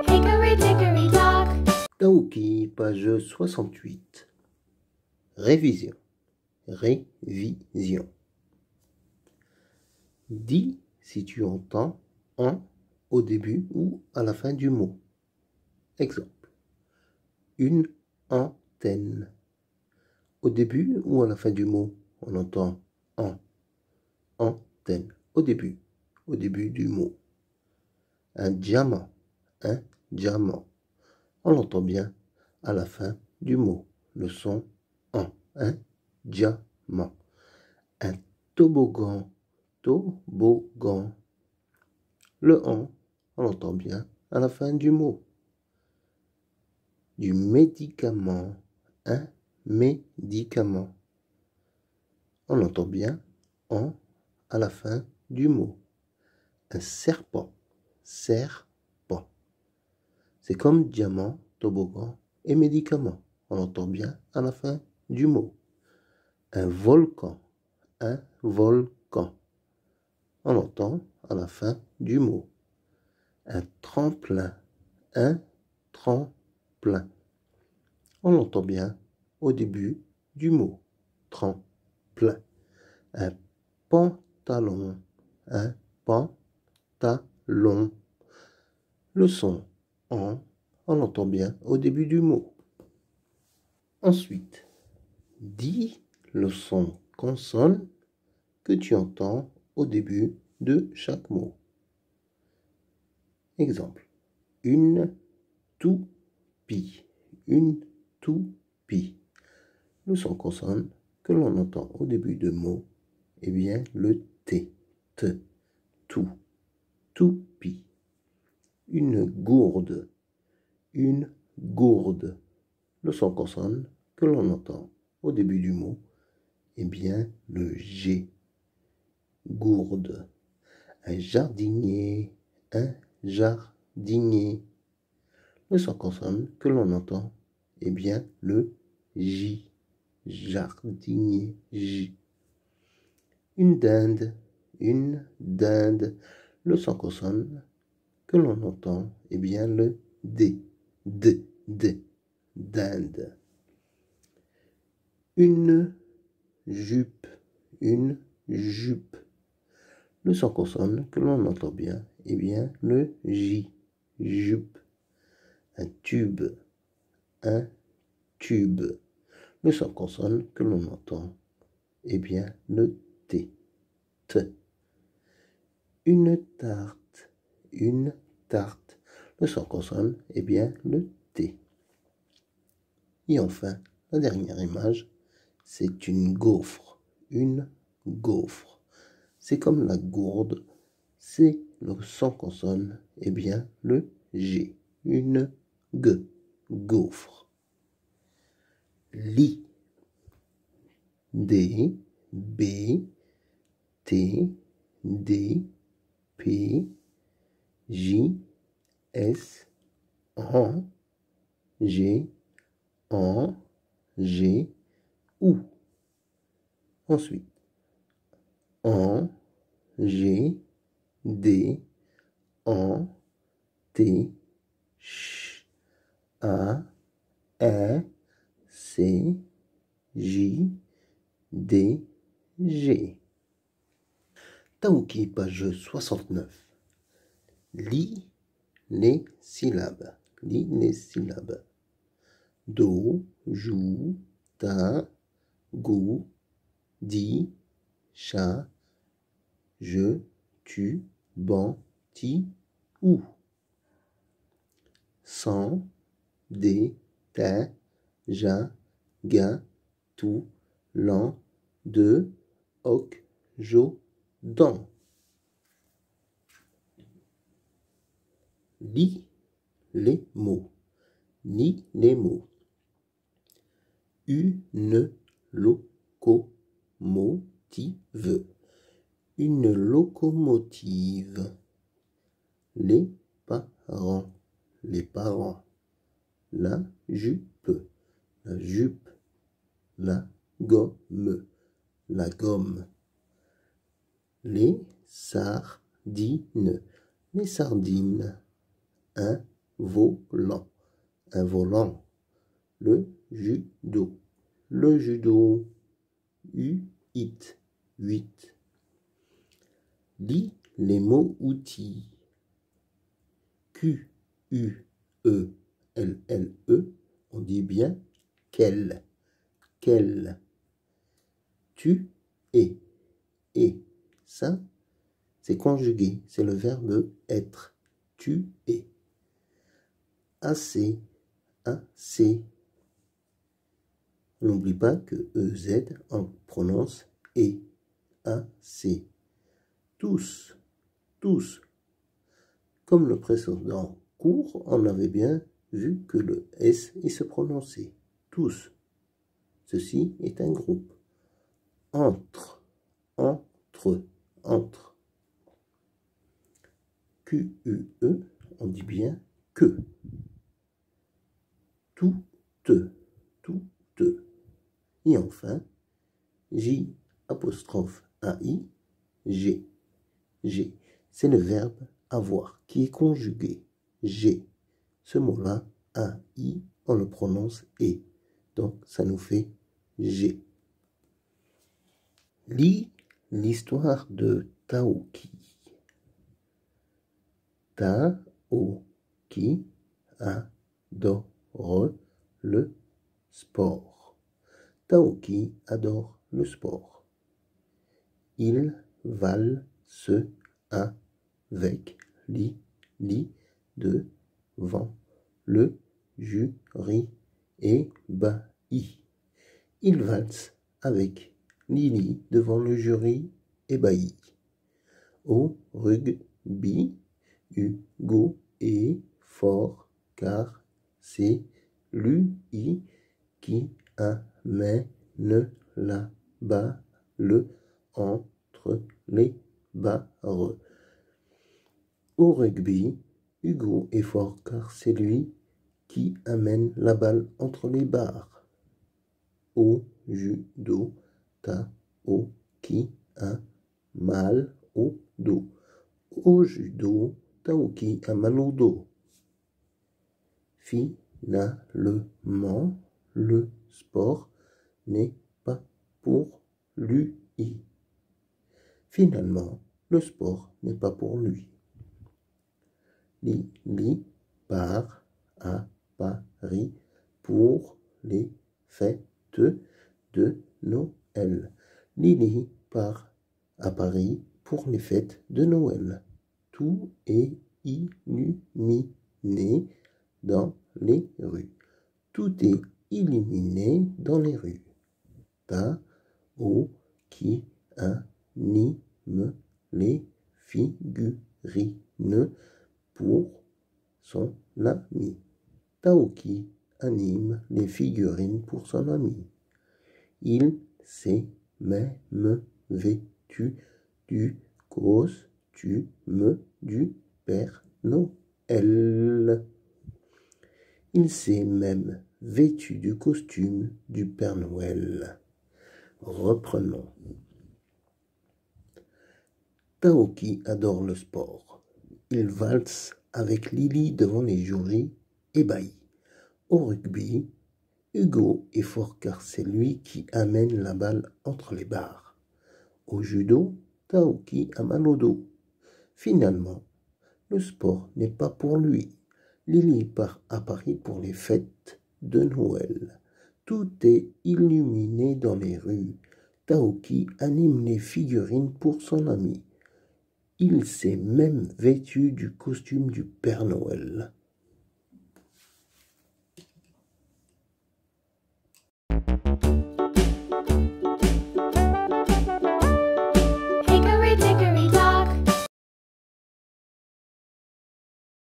Hickory-dickory dock. Taouki, page 68. Révision. Révision. Dis si tu entends en au début ou à la fin du mot. Exemple. Une antenne. Au début ou à la fin du mot, on entend en. Antenne. Au début du mot. Un diamant. Un diamant. On l'entend bien à la fin du mot. Le son en. Un diamant. Un toboggan. Toboggan. Le on l'entend bien à la fin du mot. Du médicament. Un médicament. On l'entend bien en à la fin du mot. Un serpent. Serpent. C'est comme diamant, toboggan et médicament. On l'entend bien à la fin du mot. Un volcan. Un volcan. On l'entend à la fin du mot. Un tremplin. Un tremplin. On l'entend bien au début du mot. Tremplin. Un pantalon. Un pantalon. Le son en, on l'entend bien au début du mot. Ensuite, dis le son consonne que tu entends au début de chaque mot. Exemple. Une toupie. Une toupie. Le son consonne que l'on entend au début de mot est bien le T. T. Tout. Toupie. Une gourde. Une gourde. Le son consonne que l'on entend au début du mot est bien le G. Gourde. Un jardinier. Un jardinier. Le son consonne que l'on entend est bien le J. Jardinier. J. Une dinde. Une dinde. Le son consonne que l'on entend est bien le D. D. D. Dinde. Une jupe. Une jupe. Le son consonne que l'on entend bien est bien le J. Jupe. Un tube. Un tube. Le son consonne que l'on entend est bien le T. T. Une tarte. Une tarte. Le son consonne est bien le T. Et enfin, la dernière image, c'est une gaufre. Une gaufre. C'est comme la gourde, c'est le son consonne est bien le G. Une G. Gaufre. Lit. D. B. T. D. P. J. S. En. G. En. G. OU. Ensuite. En. G. D. En. T. Ch. A. E. C. J. D. G. Taouki, page 69. Lis les syllabes. Lis les syllabes. Do, jou, ta, gou, di, cha, je, tu, ban, ti, ou. Sans, des, te, ja, ga, tout, lan, de, ok, jo, dans. Lis les mots. Lis les mots. Une locomotive. Une locomotive. Les parents. Les parents. La jupe. La jupe. La gomme. La gomme. Les sardines. Les sardines. Un volant. Un volant. Le judo. Le judo. 8. Lis les mots outils. Q-U-E-L-L-E. On dit bien quel. Quel. Tu es. Et ça, c'est conjugué. C'est le verbe être. Tu es. Assez. Assez. N'oublie pas que EZ, on prononce E. Assez. Tous. Tous. Comme le précédent cours, on avait bien vu que le S il se prononçait. Tous. Ceci est un groupe. Entre. Entre. Entre. Q-U-E, on dit bien que. Toutes. Toutes. Et enfin, J apostrophe AI, G. G. C'est le verbe avoir qui est conjugué. G. Ce mot-là, AI, on le prononce E. Donc, ça nous fait G. Lis l'histoire de Taoki. Taoki adore le sport. Taoki adore le sport. Il valse avec Lily devant le jury ébahi. Il valse avec Lily devant le jury ébahi. Au rugby, Hugo est fort car c'est lui qui amène la balle entre les barres. Au rugby, Hugo est fort car c'est lui qui amène la balle entre les barres. Au judo, Taoki a mal au dos. Au judo, Taoki a mal au dos. Finalement, le sport n'est pas pour lui. Finalement, le sport n'est pas pour lui. Lily part à Paris pour les fêtes de Noël. Lily part à Paris pour les fêtes de Noël. Tout est illuminé dans les rues. Tout est illuminé dans les rues. Taoki anime les figurines pour son ami. Taoki anime les figurines pour son ami. Il s'est même vêtu du costume du Père Noël. Il s'est même vêtu du costume du Père Noël. Reprenons. Taoki adore le sport. Il valse avec Lily devant les jurys ébahis. Au rugby, Hugo est fort car c'est lui qui amène la balle entre les barres. Au judo, Taoki a mal au dos. Finalement, le sport n'est pas pour lui. Lily part à Paris pour les fêtes de Noël. Tout est illuminé dans les rues. Taoki anime les figurines pour son ami. Il s'est même vêtu du costume du Père Noël.